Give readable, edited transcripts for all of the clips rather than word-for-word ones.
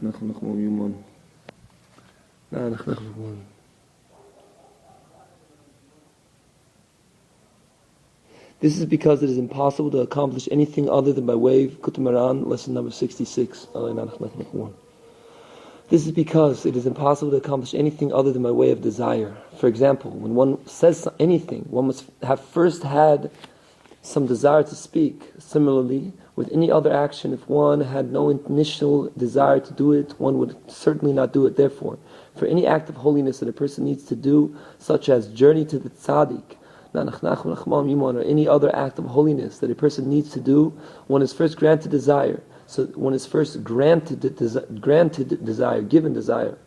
meuman. Meuman. This is because it is impossible to accomplish anything other than by way of moharan, lesson number 66. This is because it is impossible to accomplish anything other than by way of desire. For example, when one says anything, one must have first had some desire to speak. Similarly, with any other action, if one had no initial desire to do it, one would certainly not do it. Therefore, for any act of holiness that a person needs to do, such as journey to the tzaddik, nach, nachman, or any other act of holiness that a person needs to do, one is first granted desire. So one is first granted desire, given desire,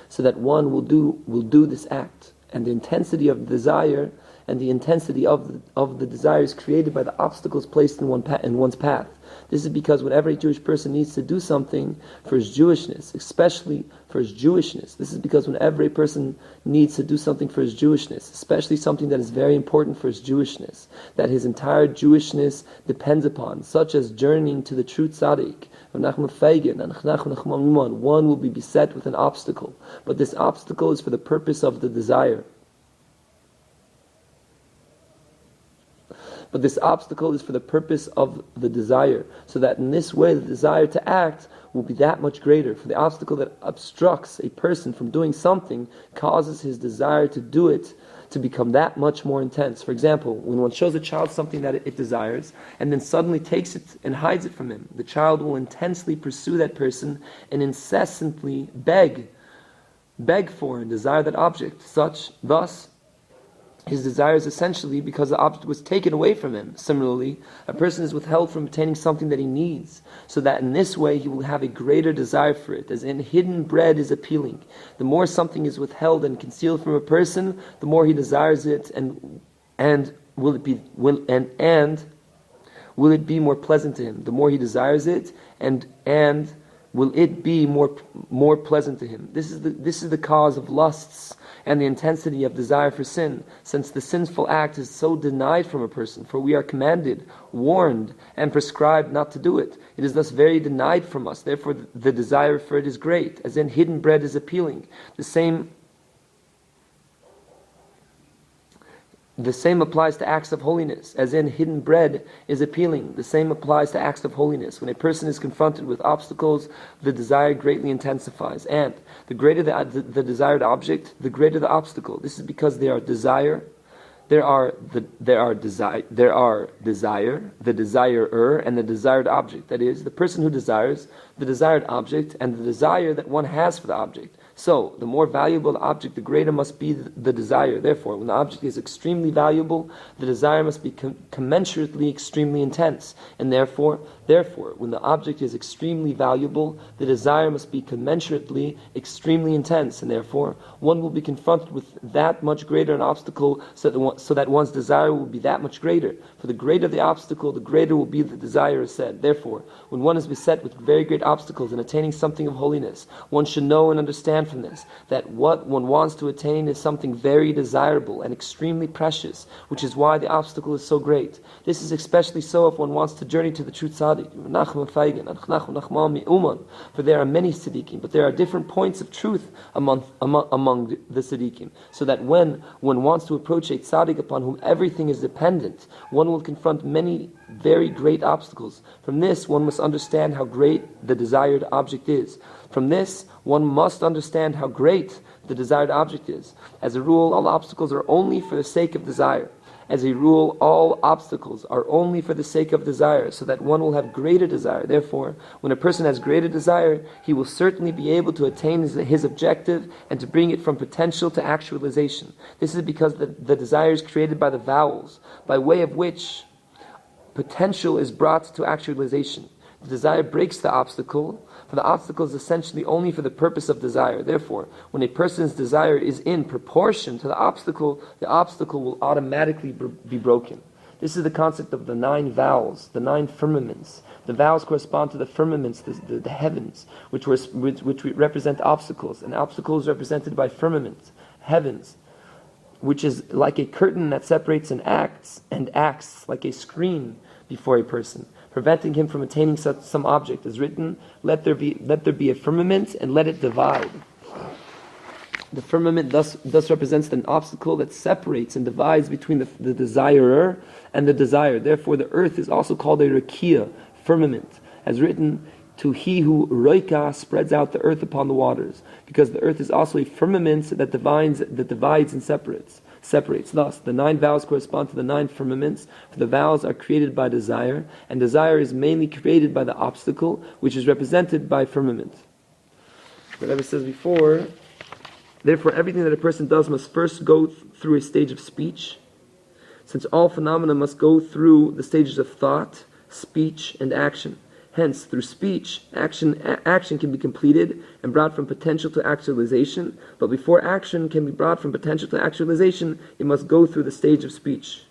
so that one will do this act. And the intensity of the desire and the intensity of the desire is created by the obstacles placed in one's path. This is because whenever a Jewish person needs to do something for his Jewishness, especially for his Jewishness, this is because whenever a person needs to do something for his Jewishness, especially something that is very important for his Jewishness, that his entire Jewishness depends upon, such as journeying to the true tzaddik, one will be beset with an obstacle. But this obstacle is for the purpose of the desire. But this obstacle is for the purpose of the desire, so that in this way the desire to act will be that much greater. For the obstacle that obstructs a person from doing something causes his desire to do it to become that much more intense. For example, when one shows a child something that it desires, and then suddenly takes it and hides it from him, the child will intensely pursue that person and incessantly beg for and desire that object. Thus, his desire is essentially because the object was taken away from him. Similarly, a person is withheld from obtaining something that he needs, so that in this way he will have a greater desire for it. As in, hidden bread is appealing. The more something is withheld and concealed from a person, the more he desires it, and will it be more pleasant to him? The more he desires it, and will it be more pleasant to him? This is the cause of lusts and the intensity of desire for sin, since the sinful act is so denied from a person, for we are commanded, warned, and prescribed not to do it. It is thus very denied from us, therefore the desire for it is great, as in hidden bread is appealing. The same applies to acts of holiness, as in hidden bread is appealing. The same applies to acts of holiness. When a person is confronted with obstacles, the desire greatly intensifies. And the greater the desired object, the greater the obstacle. This is because there are desire, the desirer, and the desired object. That is, the person who desires, the desired object, and the desire that one has for the object. So, the more valuable the object, the greater must be the desire. Therefore, when the object is extremely valuable, the desire must be commensurately extremely intense. And therefore, when the object is extremely valuable, the desire must be commensurately extremely intense. And therefore, one will be confronted with that much greater an obstacle, so that one's desire will be that much greater. For the greater the obstacle, the greater will be the desire, is said. Therefore, when one is beset with very great obstacles in attaining something of holiness, one should know and understand from this that what one wants to attain is something very desirable and extremely precious, which is why the obstacle is so great. This is especially so if one wants to journey to the true tzaddik, for there are many tzaddikim, but there are different points of truth among the tzaddikim, so that when one wants to approach a tzaddik upon whom everything is dependent, one will confront many very great obstacles. From this, one must understand how great the desired object is. From this, one must understand how great the desired object is. As a rule, all obstacles are only for the sake of desire. As a rule, all obstacles are only for the sake of desire, so that one will have greater desire. Therefore, when a person has greater desire, he will certainly be able to attain his objective and to bring it from potential to actualization. This is because the desire is created by the vowels, by way of which potential is brought to actualization. The desire breaks the obstacle, for the obstacle is essentially only for the purpose of desire. Therefore, when a person's desire is in proportion to the obstacle will automatically be broken. This is the concept of the 9 vowels, the 9 firmaments. The vowels correspond to the firmaments, the heavens, which represent obstacles, and obstacles represented by firmament, heavens, which is like a curtain that separates and acts like a screen before a person. preventing him from attaining some object. As written, let there be a firmament and let it divide. The firmament thus represents an obstacle that separates and divides between the desirer and the desire. Therefore, the earth is also called a rekia, firmament. As written, to he who roika spreads out the earth upon the waters, because the earth is also a firmament that divides and separates. Thus, the 9 vows correspond to the 9 firmaments, for the vows are created by desire, and desire is mainly created by the obstacle, which is represented by firmament. The Rebbe says before, therefore everything that a person does must first go through a stage of speech, since all phenomena must go through the stages of thought, speech, and action. Hence, through speech, action can be completed and brought from potential to actualization, but before action can be brought from potential to actualization, it must go through the stage of speech.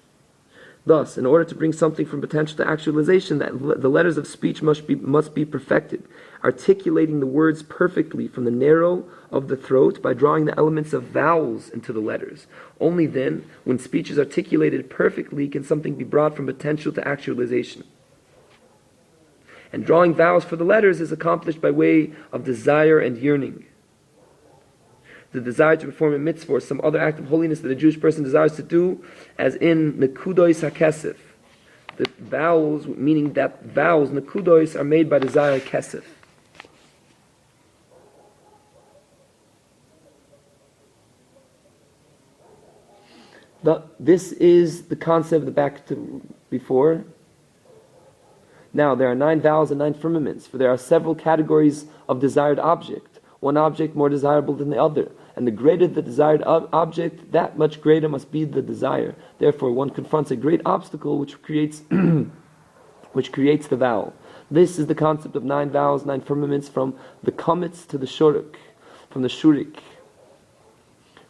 Thus, in order to bring something from potential to actualization, the letters of speech must be perfected, articulating the words perfectly from the narrow of the throat by drawing the elements of vowels into the letters. Only then, when speech is articulated perfectly, can something be brought from potential to actualization. And drawing vowels for the letters is accomplished by way of desire and yearning. The desire to perform a mitzvah or some other act of holiness that a Jewish person desires to do, as in nekudois hakesef. The vowels, meaning that vowels, nekudois, are made by desire kesef. This is the concept back to before. Now, there are 9 vowels and 9 firmaments, for there are several categories of desired object, one object more desirable than the other. And the greater the desired object, that much greater must be the desire. Therefore, one confronts a great obstacle which creates the vowel. This is the concept of 9 vowels, 9 firmaments, from the kametz to the shurik, from the shurik,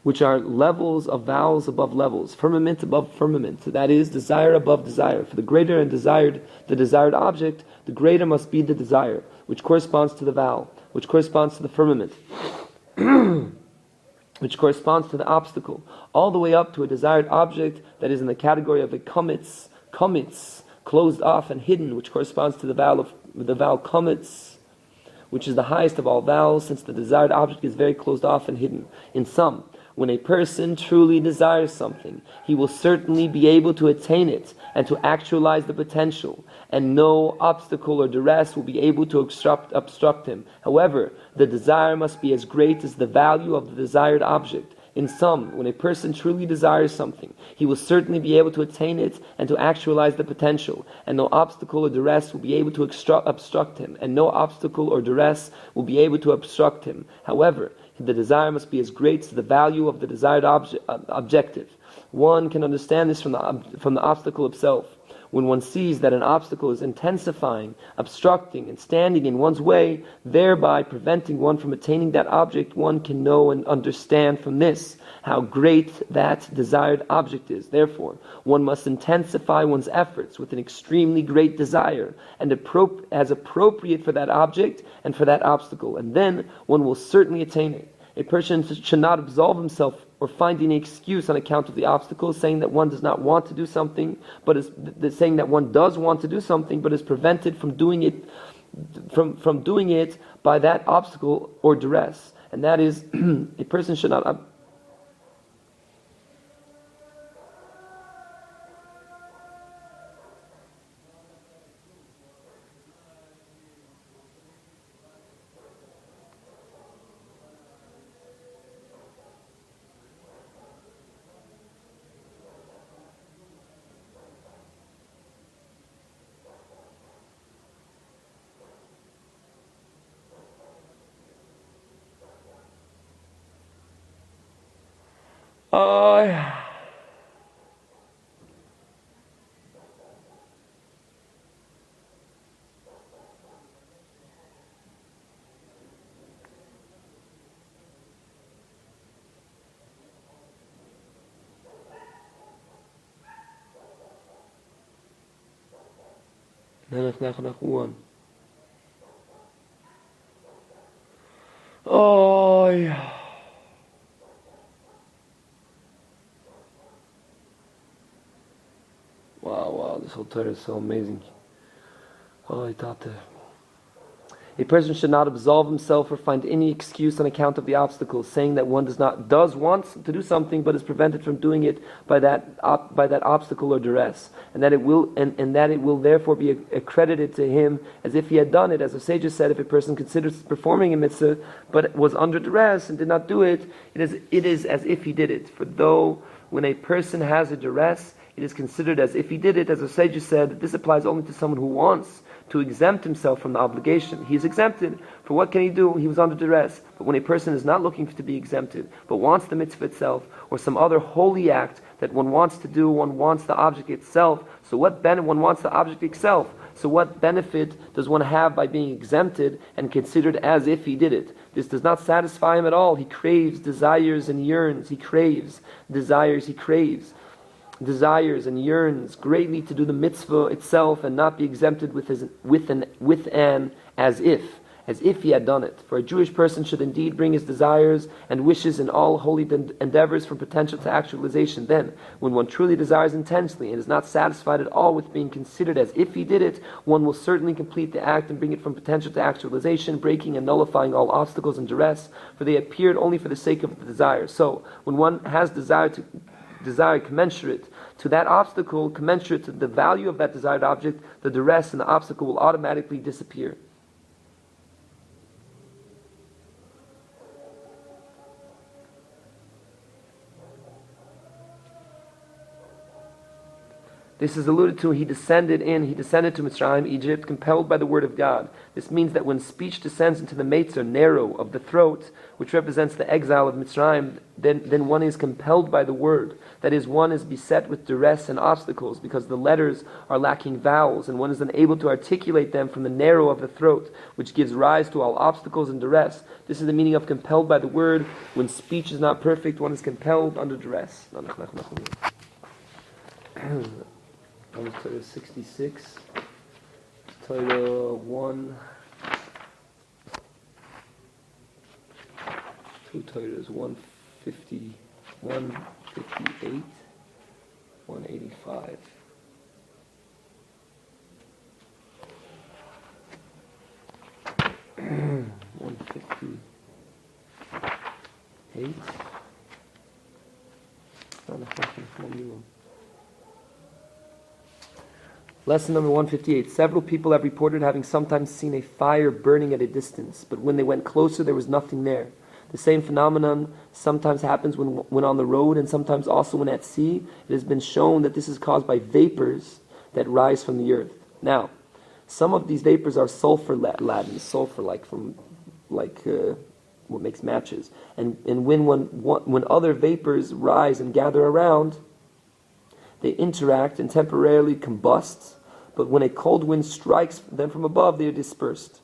which are levels of vowels above levels, firmament above firmament. That is, desire above desire. For the greater and the desired object, the greater must be the desire, which corresponds to the vowel, which corresponds to the firmament, which corresponds to the obstacle, all the way up to a desired object that is in the category of a kametz, closed off and hidden, which corresponds to the vowel kametz, which is the highest of all vowels, since the desired object is very closed off and hidden. In sum, when a person truly desires something, he will certainly be able to attain it and to actualize the potential, and no obstacle or duress will be able to obstruct him. However, the desire must be as great as the value of the desired object. In sum, when a person truly desires something, he will certainly be able to attain it and to actualize the potential, and no obstacle or duress will be able to obstruct him, However, the desire must be as great as the value of the desired objective. One can understand this from the obstacle itself. When one sees that an obstacle is intensifying, obstructing, and standing in one's way, thereby preventing one from attaining that object, one can know and understand from this how great that desired object is. Therefore, one must intensify one's efforts with an extremely great desire, and as appropriate for that object and for that obstacle, and then one will certainly attain it. A person should not absolve himself or find any excuse on account of the obstacle, saying that one does not want to do something, but saying that one does want to do something, but is prevented from doing it by that obstacle or duress. And that is, a person should not. Nanach, nachman. Oh, yeah. Wow, this whole torah is so amazing. Oh, Tate. A person should not absolve himself or find any excuse on account of the obstacles, saying that one does want to do something but is prevented from doing it by that obstacle or duress, and that it will therefore be accredited to him as if he had done it. As the sages said, if a person considers performing a mitzvah but was under duress and did not do it, it is as if he did it. For though when a person has a duress, it is considered as if he did it. As the sages said, this applies only to someone who wants to exempt himself from the obligation. He is exempted. For what can he do? He was under duress. But when a person is not looking to be exempted, but wants the mitzvah itself, or some other holy act that one wants to do, one wants the object itself, one wants the object itself, so what benefit does one have by being exempted and considered as if he did it? This does not satisfy him at all. He craves, desires, and yearns. He craves, desires, he craves, desires and yearns greatly to do the mitzvah itself and not be exempted with an as if he had done it. For a Jewish person should indeed bring his desires and wishes in all holy endeavors from potential to actualization. Then, when one truly desires intensely and is not satisfied at all with being considered as if he did it, one will certainly complete the act and bring it from potential to actualization, breaking and nullifying all obstacles and duress, for they appeared only for the sake of the desire. So, when one has desire commensurate to that obstacle, commensurate to the value of that desired object, the duress and the obstacle will automatically disappear. This is alluded to, he descended to Mitzrayim, Egypt, compelled by the word of God. This means that when speech descends into the Meitzer, narrow, of the throat, which represents the exile of Mitzrayim, then one is compelled by the word. That is, one is beset with duress and obstacles because the letters are lacking vowels, and one is unable to articulate them from the narrow of the throat, which gives rise to all obstacles and duress. This is the meaning of compelled by the word. When speech is not perfect, one is compelled under duress. Torah 66, Torah 1, 2 Torahs, 150, 158, 185. Lesson number 158. Several people have reported having sometimes seen a fire burning at a distance, but when they went closer there was nothing there. The same phenomenon sometimes happens when on the road and sometimes also when at sea. It has been shown that this is caused by vapors that rise from the earth. Now, some of these vapors are sulfur laden, sulfur like what makes matches. And when other vapors rise and gather around, they interact and temporarily combust, but when a cold wind strikes them from above, they are dispersed.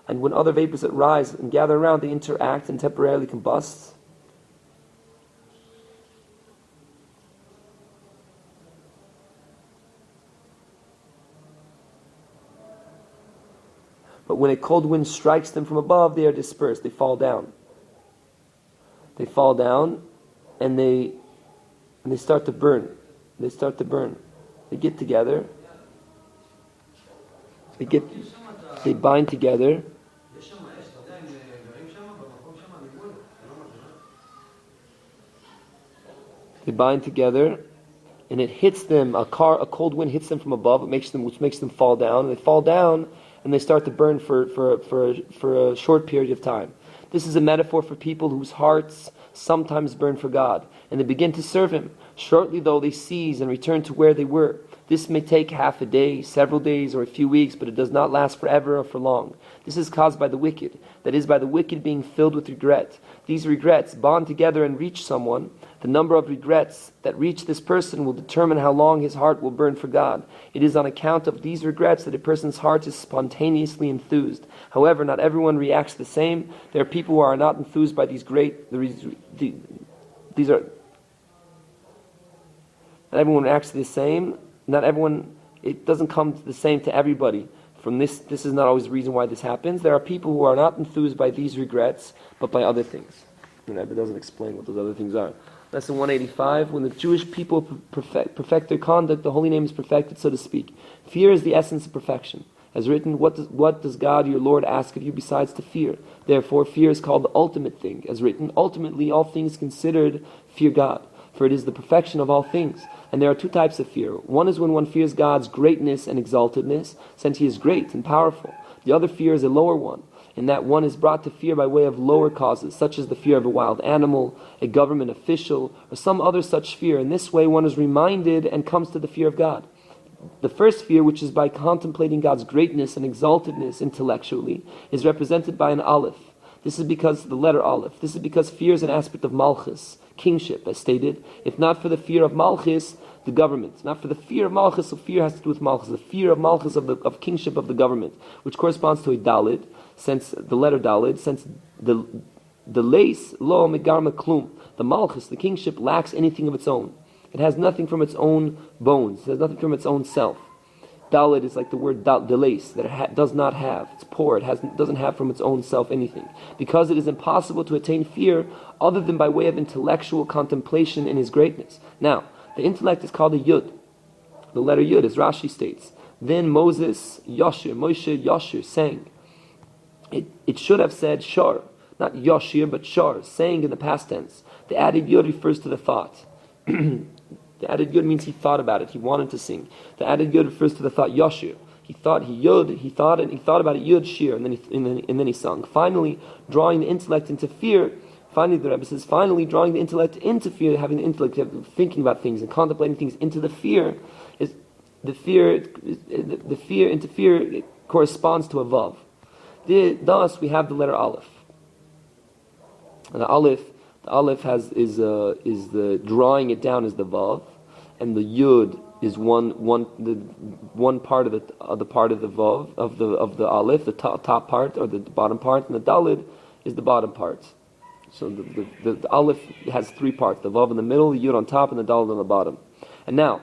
And when other vapors that rise and gather around, they interact and temporarily combust. But when a cold wind strikes them from above, they are dispersed. They fall down. They fall down, and they start to burn. They start to burn. They get together. They bind together. They bind together, and it hits them. A cold wind hits them from above. Which makes them fall down. And they fall down, and they start to burn for a short period of time. This is a metaphor for people whose hearts sometimes burn for God, and they begin to serve Him. Shortly, though, they cease and return to where they were. This may take half a day, several days, or a few weeks, but it does not last forever or for long. This is caused by the wicked, that is, by the wicked being filled with regret. These regrets bond together and reach someone. The number of regrets that reach this person will determine how long his heart will burn for God. It is on account of these regrets that a person's heart is spontaneously enthused. However, not everyone reacts the same. There are people who are not enthused by these not everyone reacts the same. Not everyone, it doesn't come to the same to everybody. From this is not always the reason why this happens. There are people who are not enthused by these regrets, but by other things. The rebbe doesn't explain what those other things are. Lesson 185, when the Jewish people perfect their conduct, the holy name is perfected, so to speak. Fear is the essence of perfection. As written, what does God, your Lord, ask of you besides to fear? Therefore, fear is called the ultimate thing. As written, ultimately, all things considered, fear God, for it is the perfection of all things. And there are two types of fear. One is when one fears God's greatness and exaltedness, since He is great and powerful. The other fear is a lower one, in that one is brought to fear by way of lower causes, such as the fear of a wild animal, a government official, or some other such fear. In this way, one is reminded and comes to the fear of God. The first fear, which is by contemplating God's greatness and exaltedness intellectually, is represented by an aleph. This is because the letter aleph. This is because fear is an aspect of malchus, kingship, as stated. If not for the fear of malchus, the government. Not for the fear of malchus, so fear has to do with malchus. The fear of malchus, of kingship of the government, which corresponds to a dalid, since the letter dalid, since the lace lo megarma klum, the malchus, the kingship, lacks anything of its own. It has nothing from its own bones. It has nothing from its own self. Dalit is like the word delace, that it does not have. It's poor. It doesn't have from its own self anything. Because it is impossible to attain fear other than by way of intellectual contemplation in His greatness. Now, the intellect is called a yud. The letter yud, as Rashi states. Then Moshe Yashir sang. It should have said shar, not Yashir, but shar, sang in the past tense. The added yud refers to the thought. The added yud means he thought about it. He wanted to sing. The added yud refers to the thought yashir. He thought about it yud shir, and then he sung. Finally, drawing the intellect into fear. Finally, the Rebbe says, drawing the intellect into fear, having the intellect, thinking about things and contemplating things into the fear, is the fear into fear. It corresponds to a vav. Thus, we have the letter aleph. And the aleph is the drawing it down is the vav, and the yud is one part of the part of the vav of the aleph, the top part or the bottom part, and the dalid is the bottom part. So the aleph has three parts: the vav in the middle, the yud on top, and the dalid on the bottom. And now,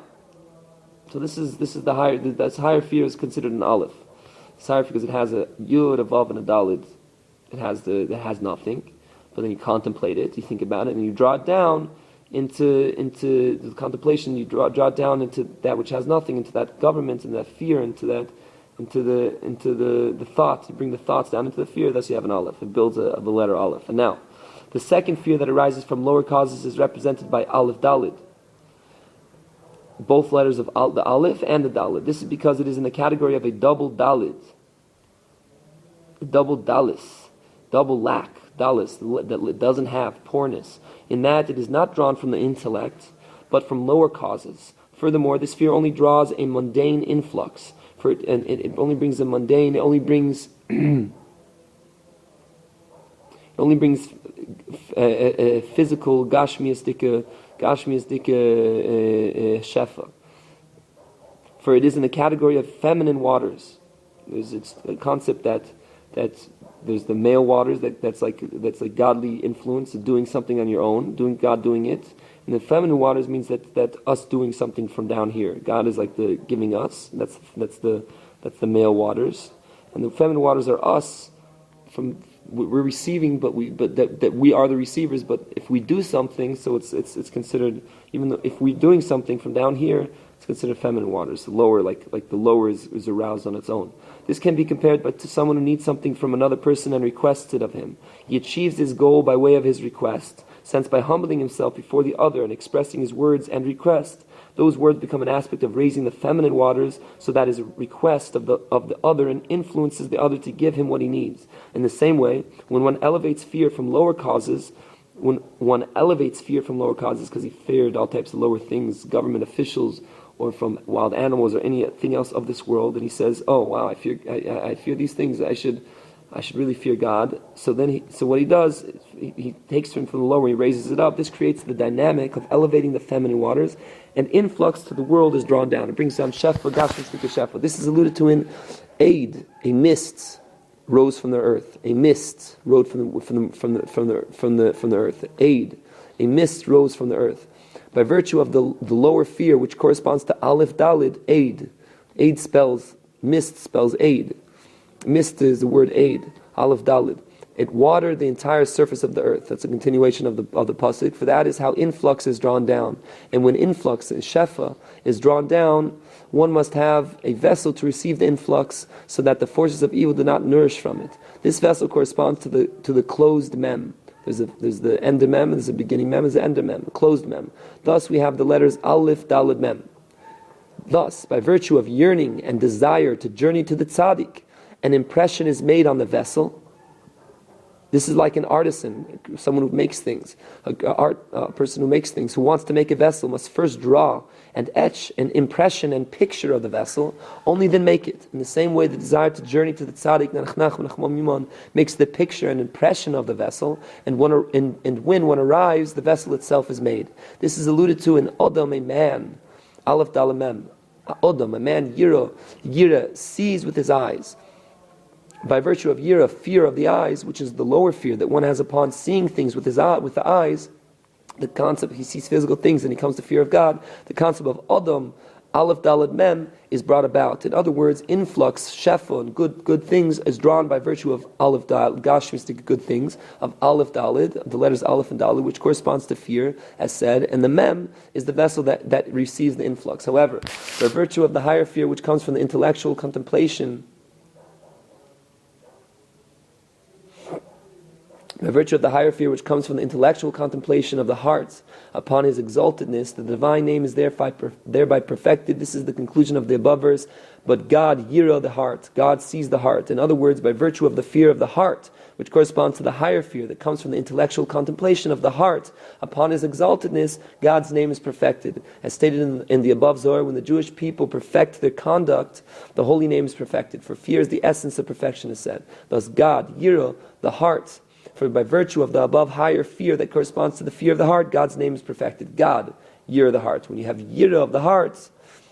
so this is the higher. That's higher fear is considered an aleph. It's higher because it has a yud, a vav, and a dalid. It has nothing. But then you contemplate it, you think about it, and you draw it down into the contemplation. You draw it down into that which has nothing, into that government, and that fear, into the thoughts. You bring the thoughts down into the fear. Thus, you have an aleph. It builds the letter aleph. And now, the second fear that arises from lower causes is represented by aleph dalid. Both letters of the aleph and the dalid. This is because it is in the category of a double dalid, a double dalis, double lack. Dalis, that doesn't have poorness, in that it is not drawn from the intellect, but from lower causes. Furthermore, this fear only draws a mundane influx, and it only brings a mundane. It only brings physical gashmiastika shefa. For it is in the category of feminine waters. It's a concept that there's the male waters that's like godly influence, doing something on your own, God doing it. And the feminine waters means that us doing something from down here. God is like the giving us. That's the male waters, and the feminine waters are us. We're receiving, but that we are the receivers. But if we do something, so it's considered, even though if we're doing something from down here, it's considered feminine waters. The lower, like the lower is aroused on its own. This can be compared to someone who needs something from another person and requests it of him. He achieves his goal by way of his request, since by humbling himself before the other and expressing his words and request, those words become an aspect of raising the feminine waters, so that is a request of the other and influences the other to give him what he needs. In the same way, when one elevates fear from lower causes, because he feared all types of lower things, government officials, or from wild animals, or anything else of this world, and he says, "Oh wow, I fear these things. I should really fear God." So what he does, he takes him from the lower, he raises it up. This creates the dynamic of elevating the feminine waters, and influx to the world is drawn down. It brings down shefa, gashmiastika shefa. This is alluded to in Aid. A mist rose from the earth. A mist rose from the earth. Aid. A mist rose from the earth. By virtue of the lower fear, which corresponds to aleph dalid, aid. Aid spells, mist spells aid. Mist is the word aid, aleph dalid. It watered the entire surface of the earth. That's a continuation of the pasuk. For that is how influx is drawn down. And when influx, shefa, is drawn down, one must have a vessel to receive the influx so that the forces of evil do not nourish from it. This vessel corresponds to the closed mem. There's the end of mem, there's a beginning mem, there's the end of mem, closed mem. Thus we have the letters aleph, daled, mem. Thus, by virtue of yearning and desire to journey to the tzaddik, an impression is made on the vessel. This is like an artisan, someone who makes things, a person who makes things, who wants to make a vessel, must first draw and etch an impression and picture of the vessel, only then make it. In the same way, the desire to journey to the tzaddik, nach, nachman, nachman, meuman, makes the picture and impression of the vessel, and when one arrives, the vessel itself is made. This is alluded to in Odom, a man, aleph daled mem. Odom, a man, yira, sees with his eyes. By virtue of yira, fear of the eyes, which is the lower fear that one has upon seeing things with the eyes, the concept, he sees physical things and he comes to fear of God, the concept of Adam, aleph, daled, mem, is brought about. In other words, influx, shefa, and good things is drawn by virtue of aleph, daled, gashmistic good things, of aleph, daled, the letters aleph and daled, which corresponds to fear, as said, and the mem is the vessel that receives the influx. However, by virtue of the higher fear, which comes from the intellectual contemplation, by virtue of the higher fear which comes from the intellectual contemplation of the heart upon his exaltedness, the divine name is thereby perfected. This is the conclusion of the above verse. But God yira the heart. God sees the heart. In other words, by virtue of the fear of the heart, which corresponds to the higher fear that comes from the intellectual contemplation of the heart, upon his exaltedness, God's name is perfected. As stated in the above Zohar, when the Jewish people perfect their conduct, the holy name is perfected. For fear is the essence of perfection, is said. Thus God yira the heart. For by virtue of the above higher fear that corresponds to the fear of the heart, God's name is perfected. God, yira the heart. When you have yira of the heart,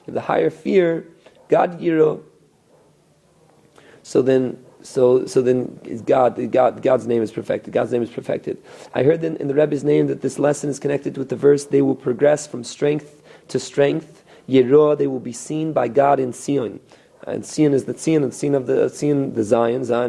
the higher fear, God yira. So then God's name is perfected. God's name is perfected. I heard in the rebbe's name that this lesson is connected with the verse, they will progress from strength to strength. Yira, they will be seen by God in Sion. And Tzion is the Tzion of the Zion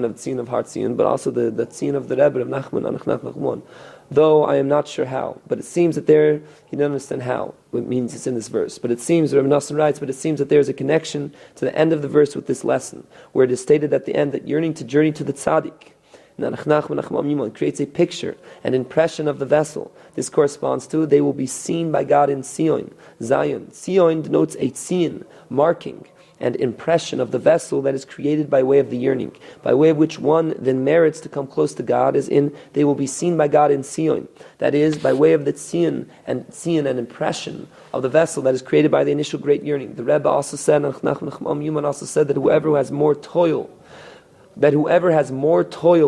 of Tzion of heart Tzion, but also the Tzion of the rebbe of nachman, nachman. Though I am not sure how, but it seems that there, you don't understand how, it means it's in this verse, but it seems, Rebbe Nassim writes, but it seems that there is a connection to the end of the verse with this lesson, where it is stated at the end that yearning to journey to the tzaddik, nach, nachman, nachman, creates a picture, an impression of the vessel. This corresponds to, they will be seen by God in Zion. Zion denotes a Tzion, marking, and impression of the vessel that is created by way of the yearning, by way of which one then merits to come close to God, as in, they will be seen by God in Sion. That is, by way of the Sion and impression of the vessel that is created by the initial great yearning. The rebbe also said, nach, nachman, meuman also said that whoever has more toil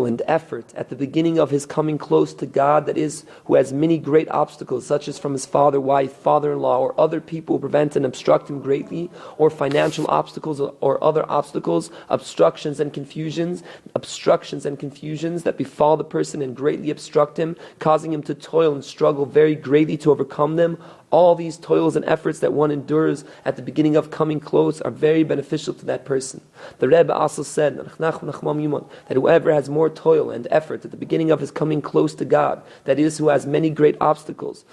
and effort at the beginning of his coming close to God, that is, who has many great obstacles, such as from his father, wife, father-in-law, or other people who prevent and obstruct him greatly, or financial obstacles or other obstacles, obstructions and confusions that befall the person and greatly obstruct him, causing him to toil and struggle very greatly to overcome them. All these toils and efforts that one endures at the beginning of coming close are very beneficial to that person. The Rebbe also said that whoever has more toil and effort at the beginning of his coming close to God, that is, who has many great obstacles,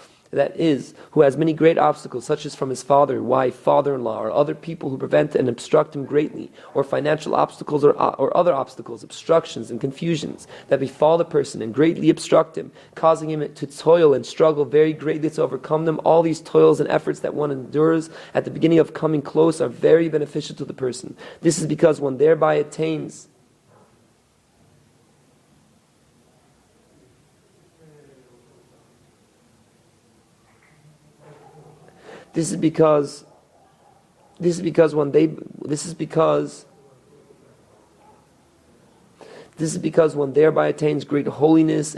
such as from his father, wife, father-in-law, or other people who prevent and obstruct him greatly, or financial obstacles or other obstacles, obstructions and confusions that befall the person and greatly obstruct him, causing him to toil and struggle very greatly to overcome them. All these toils and efforts that one endures at the beginning of coming close are very beneficial to the person. This is because one thereby attains This is because one thereby attains great holiness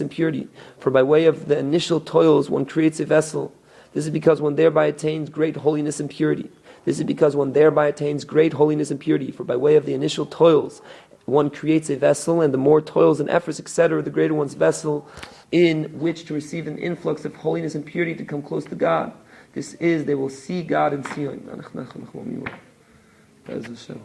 and purity. For by way of the initial toils one creates a vessel. This is because one thereby attains great holiness and purity. For by way of the initial toils one creates a vessel, and the more toils and efforts, etc., the greater one's vessel in which to receive an influx of holiness and purity to come close to God. This is, they will see God in Sion. bezH.